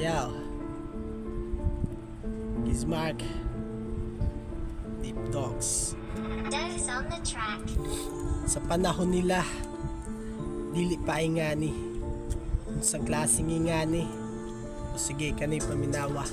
Yo, Gizmark, Deep Dogs. Dogs on the track. Sa panahon nila, dili pa ingani. Sa klaseng ingani, o sige kanay paminawa.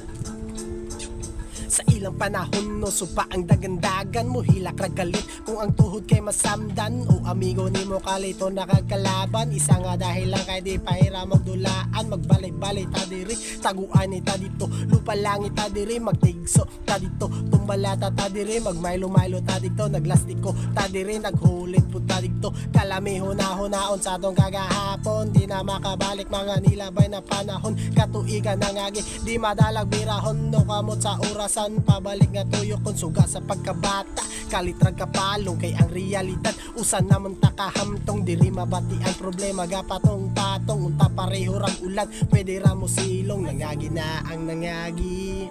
Sa ilang panahon no supa ang dagandagan mo hilak ragalit kung ang tuhod kay masamdan o amigo ni mo kalito nakagkalaban isa nga dahil lang kay di pahira magdulaan magbalay-balay ta diri taguan ni ta dito lupa langit ta diri magtigso ta dito tumbalata ta diri magmaylo-maylo ta dito naglastiko ta diri naghulit pud ta dito kalami hunaon sa atong kagahapon di na makabalik mga nilabay na panahon katuigan nangagi di madalag birahon no kamot sa orasan pabalik nga tuyo kon suga sa pagkabata kalitrag kapalong kay ang realidad usan naman takahamtong diri mabati ang problema gapatong patong unta pareho rang ulan pwede ra mo silong nangagi na ang nangagi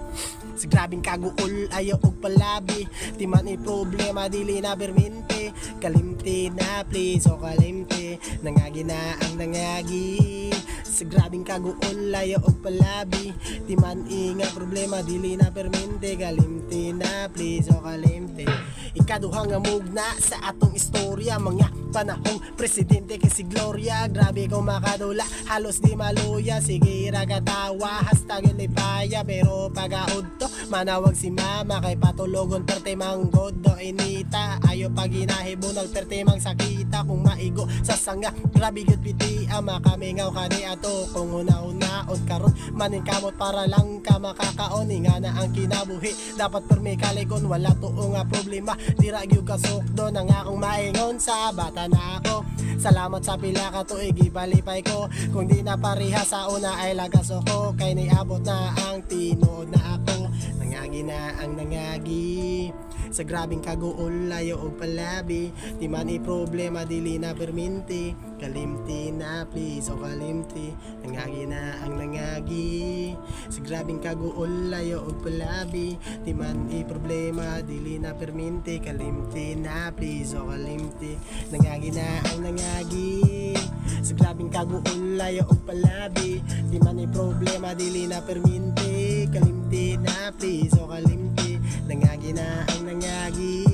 sa grabing kaguol ayaw og palabi di man i problema dili na bermente kalimti na please o kalimti nangagi na ang nangagi sa grabing kaguol ayaw og palabi di man nga problema dili na permente kalimti na please o kalimti ikaduhang mugna sa atong istorya mga panahong presidente kay si Gloria grabe ko makadula halos di maluya sige ra katawa hashtag lipaya pero pagaod to manawag si mama kay patulogon perte manggod do inita ayo paginahibunal perte mang sakita kung maigo sa sanga grabe gyud piti ama kamingaw kani ato kung una-unaon karon maning kamot para lang ka makakaon nga na ang kinabuhi dapat permi kalikon wala tuo nga problema dira gyud kasukdo nang akong maingon sa bata na ako salamat sa pila ka tuig ipalipay ko kung di na pareha sa una ay lagas ako kay niabot na ang tinuod na ako nangagi na ang nangagi sa grabing kaguol layo og palabi di man i problema dili na perminti kalimti na please o kalimti nangagi na ang nangagi sa grabing kaguol layo og palabi di man i problema dili na perminti kalimti na please o kalimti nangagi na ang nangagi sa grabing kaguol layo og palabi di man i problema dili na perminti kalimti na please o kalimti nangagi na ang nangagi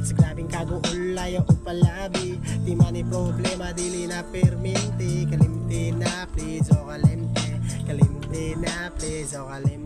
sa grabing kaguol layo og palabi di man i problema dili na perminti kalimti na please o kalimti kalimti na please o kalimti